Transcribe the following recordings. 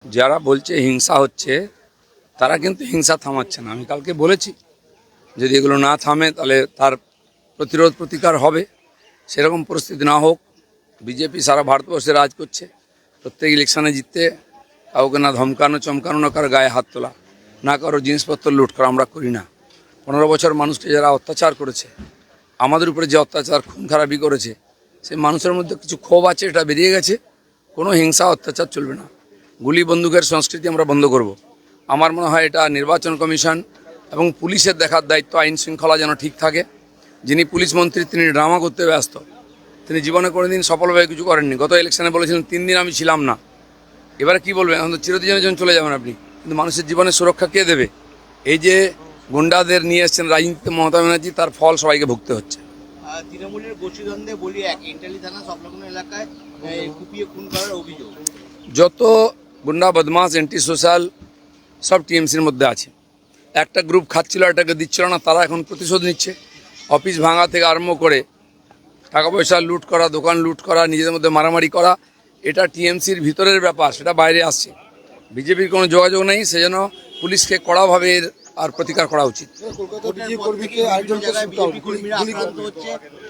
যারা বলছে হিংসা হচ্ছে তারা কিন্তু হিংসা থামাচ্ছে না। আমি কালকে বলেছি যদি এগুলো না থামে তাহলে তার প্রতিরোধ প্রতিকার হবে। সেরকম পরিস্থিতি না হোক। বিজেপি সারা ভারতবর্ষে রাজ করছে, প্রত্যেক ইলেকশনে জিততে কাউকে না ধমকানো চমকানো, না কারো গায়ে হাত তোলা, না কারো জিনিসপত্র লুট করা আমরা করি না। 15 বছর মানুষকে যারা অত্যাচার করেছে, আমাদের উপরে যে অত্যাচার খুন খারাপি করেছে, সেই মানুষের মধ্যে কিছু ক্ষোভ আছে, এটা বেরিয়ে গেছে। কোনো হিংসা অত্যাচার চলবে না। গুলি বন্দুকের সংস্কৃতি আমরা বন্ধ করব। আমার মনে হয় এটা নির্বাচন কমিশন এবং পুলিশের দেখার দায়িত্ব, আইন শৃঙ্খলা যেন ঠিক থাকে। যিনি পুলিশ মন্ত্রী তিনি ড্রামা করতে ব্যস্ত, তিনি জীবনে কোনোদিন সফলভাবে কিছু করেননি। গত ইলেকশনে বলেছিলেন 3 দিন আমি ছিলাম না। এবারে কি বলবেন? এখন তো চিরদিনের জন্য চলে যাবেন আপনি, কিন্তু মানুষের জীবনের সুরক্ষা কে দেবে? এই যে গুন্ডাদের নিয়ে এসছেন রাজনীতিতে মমতা ব্যানার্জি, তার ফল সবাইকে ভুগতে হচ্ছে। তৃণমূলের গোষ্ঠীদ্বন্দ্বে বলি এক ইন্টালি থানা সংলগ্ন এলাকায় কুপিয়ে খুন করার অভিযোগ। যত গুন্ডা বদমাস অ্যান্টি সোশ্যাল সব টিএমসির মধ্যে আছে। একটা গ্রুপ খাচ্ছিল, এটাকে দিচ্ছিল না, তারা এখন প্রতিশোধ নিচ্ছে। অফিস ভাঙা থেকে আরম্ভ করে টাকা পয়সা লুট করা, দোকান লুট করা, নিজেদের মধ্যে মারামারি করা, এটা টিএমসির ভিতরের ব্যাপার, সেটা বাইরে আসছে। বিজেপির কোনো যোগাযোগ নেই, সেজন্য পুলিশকে কড়াভাবে এর আর প্রতিকার করা উচিত।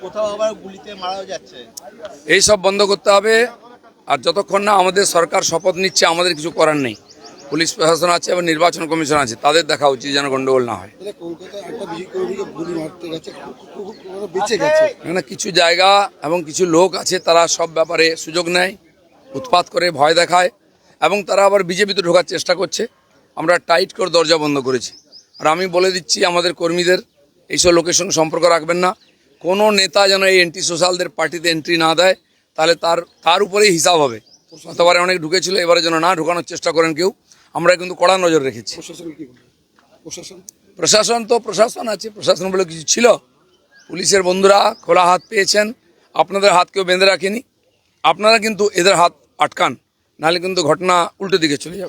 কোথাও আবার গুলিতে মারা যাচ্ছে। এই সব বন্ধ করতে হবে। আর যতক্ষণ না আমাদের সরকার শপথ নিচ্ছে, আমাদের কিছু করার নেই। পুলিশ প্রশাসন আছে এবং নির্বাচন কমিশন আছে, তাদের দেখা উচিত যেন গন্ডগোল না হয়। এখানে কিছু জায়গা এবং কিছু লোক আছে, তারা সব ব্যাপারে সুযোগ নেয়, উৎপাত করে, ভয় দেখায়, এবং তারা আবার বিজেপিতে ঢোকার চেষ্টা করছে। আমরা টাইট করে দরজা বন্ধ করেছি। আর আমি বলে দিচ্ছি আমাদের কর্মীদের, এইসব লোকের সঙ্গে সম্পর্ক রাখবেন না। কোনো নেতা যেন এই অ্যান্টি সোশ্যালদের পার্টিতে এন্ট্রি না দেয়, তাহলে তার উপরেই হিসাব হবে। গতবারে অনেক ঢুকেছিল, এবারে যেন না ঢুকানোর চেষ্টা করেন কেউ। আমরা কিন্তু কড়া নজর রেখেছি। প্রশাসন আছে, প্রশাসন বলে কিছু ছিল। পুলিশের বন্ধুরা খোলা হাত পেয়েছেন, আপনাদের হাত কেউ বেঁধে রাখেনি। আপনারা কিন্তু এদের হাত আটকান, নাহলে কিন্তু ঘটনা উল্টো দিকে চলে যাবে।